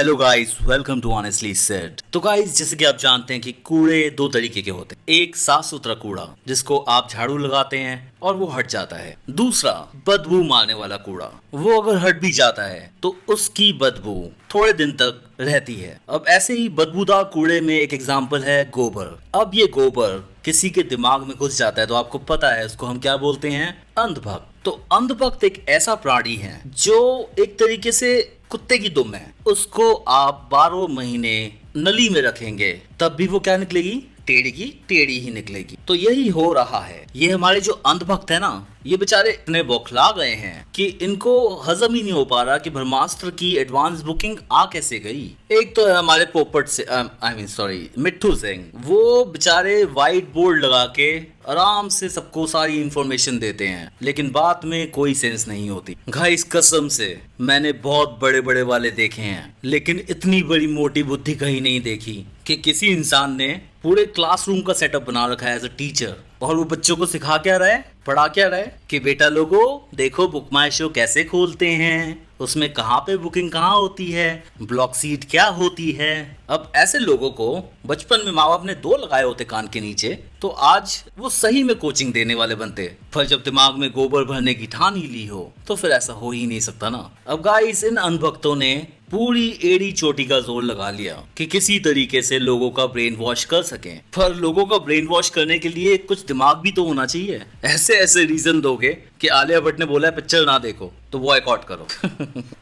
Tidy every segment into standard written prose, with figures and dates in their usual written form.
Hello guys, welcome to honestly said. तो guys, जैसे कि आप जानते हैं कि कूड़े दो तरीके के होते हैं। एक साफ सुथरा कूड़ा जिसको आप झाड़ू लगाते हैं और वो हट जाता है। दूसरा बदबू मारने वाला कूड़ा, वो अगर हट भी जाता है तो उसकी बदबू थोड़े दिन तक रहती है। अब ऐसे ही बदबूदार कूड़े में एक एग्जाम्पल है गोबर। अब ये गोबर किसी के दिमाग में घुस जाता है तो आपको पता है उसको हम क्या बोलते हैं? अंधभक्त। तो अंधभक्त एक ऐसा प्राणी है जो एक तरीके से कुत्ते की दुम है। उसको आप 12 महीने नली में रखेंगे तब भी वो क्या निकलेगी? टेढ़ी की टेढ़ी ही निकलेगी। तो यही हो रहा है। ये हमारे जो अंधभक्त है ना, ये बेचारे इतने बौखला गए हैं कि इनको हजम ही नहीं हो पा रहा कि ब्रह्मास्त्र की एडवांस बुकिंग आ कैसे गई। एक तो है हमारे पोपट से मिट्ठू सिंह। वो बेचारे व्हाइट बोर्ड लगा के आराम से सबको सारी इंफॉर्मेशन देते हैं, लेकिन बात में कोई सेंस नहीं होती। गाइस, कसम से मैंने बहुत बड़े बड़े वाले देखे हैं, लेकिन इतनी बड़ी मोटी बुद्धि कहीं नहीं देखी कि किसी इंसान ने पूरे क्लासरूम का सेटअप बना रखा है एज अ टीचर, और वो बच्चों को सिखा क्या रहा है, पढ़ा क्या रहा है कि बेटा लोगों देखो बुक माई शो कैसे खोलते हैं, उसमें कहाँ पे बुकिंग कहाँ होती है, ब्लॉक सीट क्या होती है। अब ऐसे लोगों को बचपन में माँ बाप ने 2 लगाए होते कान के नीचे तो आज वो सही में कोचिंग देने वाले बनते। पर जब दिमाग में गोबर भरने की ठान ही ली हो तो फिर ऐसा हो ही नहीं सकता ना। अब गाइस, इन अनभक्तों ने पूरी एड़ी चोटी का जोर लगा लिया कि किसी तरीके से लोगों का ब्रेन वॉश कर सकें। पर लोगों का ब्रेन वॉश करने के लिए कुछ दिमाग भी तो होना चाहिए। ऐसे ऐसे रीजन दोगे कि आलिया भट्ट ने बोला है पिक्चर ना देखो तो बॉयकॉट करो।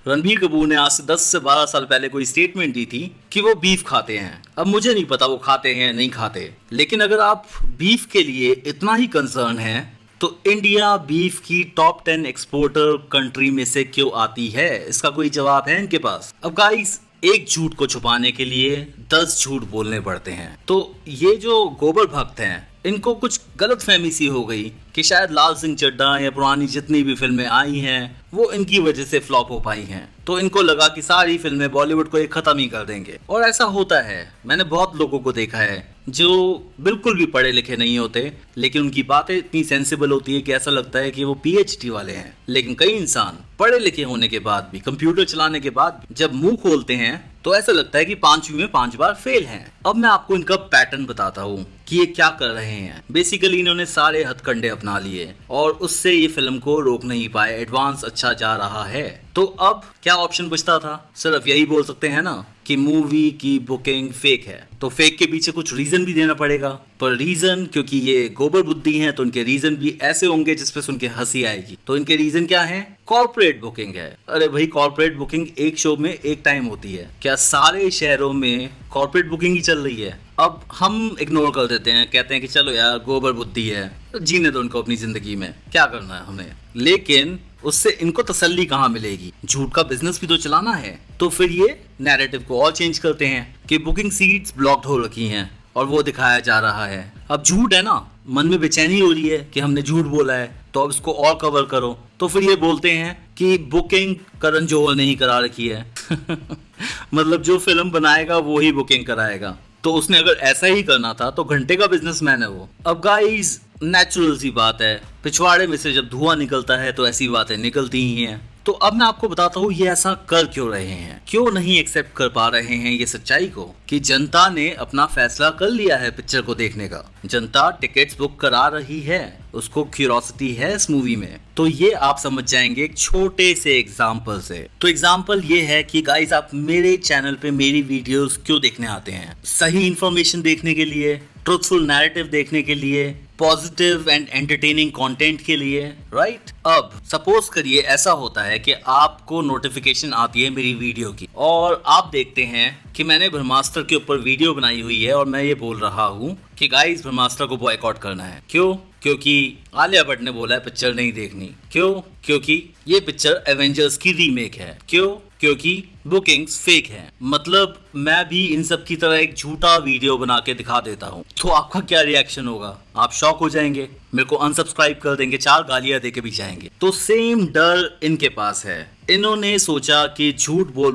रणबीर कपूर ने आज से 10 से 12 साल पहले कोई स्टेटमेंट दी थी कि वो बीफ खाते हैं। अब मुझे नहीं पता वो खाते हैं या नहीं खाते, लेकिन अगर आप बीफ के लिए इतना ही कंसर्न है तो इंडिया बीफ की टॉप 10 एक्सपोर्टर कंट्री में से क्यों आती है? इसका कोई जवाब है इनके पास? अब गाइस, एक झूठ को छुपाने के लिए 10 झूठ बोलने पड़ते हैं। तो ये जो गोबर भक्त हैं, इनको कुछ गलत फहमी सी हो गई कि शायद लाल सिंह चड्ढा या पुरानी जितनी भी फिल्में आई हैं वो इनकी वजह से फ्लॉप हो पाई हैं। तो इनको लगा कि सारी फिल्में बॉलीवुड को एक खत्म ही कर देंगे, और ऐसा होता है। मैंने बहुत लोगों को देखा है जो बिल्कुल भी पढ़े लिखे नहीं होते, लेकिन उनकी बातें इतनी सेंसिबल होती है कि ऐसा लगता है कि वो पीएचडी वाले हैं। लेकिन कई इंसान पढ़े लिखे होने के बाद भी, कंप्यूटर चलाने के बाद जब मुंह खोलते हैं तो ऐसा लगता है कि 5वीं में 5 बार फेल हैं। अब मैं आपको इनका पैटर्न बताता हूँ कि ये क्या कर रहे हैं। बेसिकली इन्होंने सारे हथकंडे अपना लिए और उससे ये फिल्म को रोक नहीं पाए। एडवांस अच्छा जा रहा है तो अब क्या ऑप्शन बचता था? सिर्फ यही बोल सकते हैं ना कि मूवी की बुकिंग फेक है। तो फेक के पीछे कुछ रीजन भी देना पड़ेगा। पर रीजन, क्योंकि ये गोबर बुद्धि हैं तो इनके रीजन भी ऐसे होंगे जिसपे सुन के हंसी आएगी। तो इनके रीजन क्या है? कॉर्पोरेट बुकिंग है। अरे भाई, कॉर्पोरेट बुकिंग एक शो में एक टाइम होती है। क्या सारे शहरों में कॉर्पोरेट बुकिंग ही चल रही है? अब हम इग्नोर कर देते हैं, कहते हैं कि चलो यार गोबर बुद्धि है, तो जीने दो उनको अपनी जिंदगी में, क्या करना है हमें। लेकिन उससे इनको तसल्ली कहाँ मिलेगी? झूठ का बिजनेस भी तो चलाना है। तो फिर ये नैरेटिव को और चेंज करते हैं कि बुकिंग सीट्स ब्लॉक्ड हो रखी हैं और वो दिखाया जा रहा है। अब झूठ है ना, मन में बेचैनी हो रही है कि हमने झूठ बोला है तो अब इसको और कवर करो। तो फिर ये बोलते हैं कि बुकिंग करण जौहर ने ही करा रखी है। मतलब जो फिल्म बनाएगा वो ही बुकिंग कराएगा। तो उसने अगर ऐसा ही करना था तो घंटे का बिजनेसमैन है वो। अब गाइस, नेचुरल सी बात है, पिछवाड़े में से जब धुआं निकलता है तो ऐसी बातें निकलती ही हैं। तो अब मैं आपको बताता हूँ ये ऐसा कर क्यों रहे हैं, क्यों नहीं एक्सेप्ट कर पा रहे हैं ये सच्चाई को कि जनता ने अपना फैसला कर लिया है पिक्चर को देखने का। जनता टिकट्स बुक करा रही है, उसको क्यूरोसिटी है इस मूवी में। तो ये आप समझ जाएंगे एक छोटे से एग्जाम्पल से। तो एग्जाम्पल ये है कि गाइस, आप मेरे चैनल पे मेरी वीडियोस क्यों देखने आते हैं? सही इंफॉर्मेशन देखने के लिए, ट्रुथफुल नैरेटिव देखने के लिए, पॉजिटिव एंड एंटरटेनिंग कंटेंट के लिए, राइट? अब सपोज करिए ऐसा होता है कि आपको नोटिफिकेशन आती है मेरी वीडियो की और आप देखते हैं कि मैंने ब्रह्मास्त्र के ऊपर वीडियो बनाई हुई है और मैं ये बोल रहा हूँ कि गाइस ब्रह्मास्त्र को बॉयकॉट करना है। क्यों? क्योंकि आलिया भट्ट ने बोला है पिक्चर नहीं देखनी। क्यों? क्योंकि ये पिक्चर एवेंजर्स की रीमेक है। क्यों? क्योंकि बुकिंग्स फेक हैं। मतलब मैं भी इन सब की तरह एक झूठा वीडियो बना के दिखा देता हूँ तो आपका क्या रिएक्शन होगा? आप शॉक हो जाएंगे, मेरे को अनसब्सक्राइब कर देंगे, 4 गालियां देके भी जाएंगे। तो सेम डर इनके पास है। इन्होंने सोचा कि झूठ बोल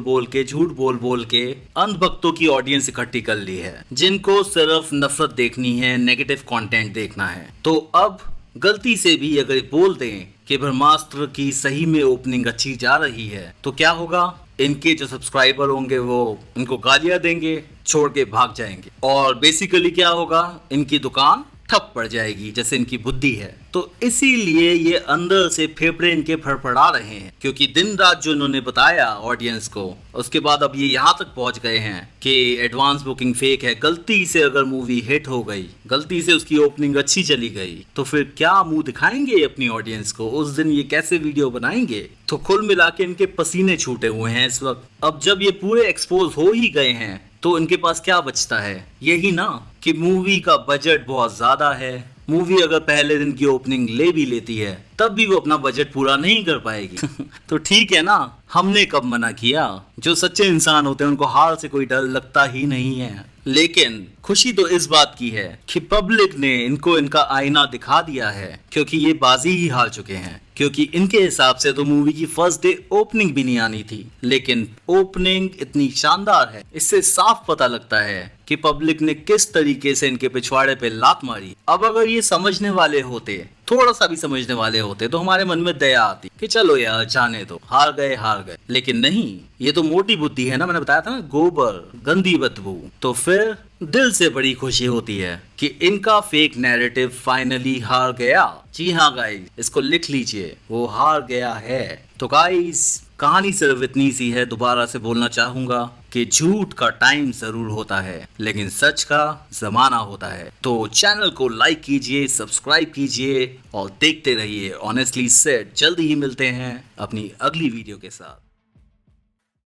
बोल के अंधभक्तों की ऑडियंस इकट्ठी कर ली है जिनको सिर्फ नफरत देखनी है, नेगेटिव कंटेंट देखना है। तो अब गलती से भी अगर बोल दें कि ब्रह्मास्त्र की सही में ओपनिंग अच्छी जा रही है तो क्या होगा? इनके जो सब्सक्राइबर होंगे वो इनको गालियां देंगे, छोड़ के भाग जाएंगे, और बेसिकली क्या होगा, इनकी दुकान ठप पड़ जाएगी जैसे इनकी बुद्धि है। तो इसीलिए ये अंदर से फेफड़े इनके फड़फड़ा रहे हैं, क्योंकि दिन रात जो इन्होंने बताया ऑडियंस को, उसके बाद अब ये यहाँ तक पहुंच गए हैं कि एडवांस बुकिंग फेक है। गलती से अगर मूवी हिट हो गई, गलती से उसकी ओपनिंग अच्छी चली गई, तो फिर क्या मुंह दिखाएंगे अपनी ऑडियंस को? उस दिन ये कैसे वीडियो बनाएंगे? तो कुल मिला के इनके पसीने छूटे हुए हैं इस वक्त। अब जब ये पूरे एक्सपोज हो ही गए हैं तो इनके पास क्या बचता है? यही ना कि मूवी का बजट बहुत ज्यादा है। मूवी अगर पहले दिन की ओपनिंग ले भी लेती है तब भी वो अपना बजट पूरा नहीं कर पाएगी। तो ठीक है ना, हमने कब मना किया? जो सच्चे इंसान होते हैं उनको हार से कोई डर लगता ही नहीं है। लेकिन खुशी तो इस बात की है कि पब्लिक ने इनको इनका आईना दिखा दिया है, क्योंकि ये बाजी ही हार चुके हैं। क्योंकि इनके हिसाब से तो मूवी की फर्स्ट डे ओपनिंग भी नहीं आनी थी, लेकिन ओपनिंग इतनी शानदार है, इससे साफ पता लगता है कि पब्लिक ने किस तरीके से इनके पिछवाड़े पे लात मारी। अब अगर ये समझने वाले होते, थोड़ा सा भी समझने वाले होते, तो हमारे मन में दया आती कि चलो यार जाने दो, हार गए हार गए। लेकिन नहीं, ये तो मोटी बुद्धि है ना, मैंने बताया था ना, गोबर, गंदी बदबू। तो फिर दिल से बड़ी खुशी होती है कि इनका फेक नैरेटिव फाइनली हार गया। जी हाँ गाइस, इसको लिख लीजिए, वो हार गया है। तो गाइस, कहानी सिर्फ इतनी सी है। दोबारा से बोलना चाहूंगा कि झूठ का टाइम जरूर होता है, लेकिन सच का जमाना होता है। तो चैनल को लाइक कीजिए, सब्सक्राइब कीजिए और देखते रहिए ऑनेस्टली सेड। जल्दी ही मिलते हैं अपनी अगली वीडियो के साथ।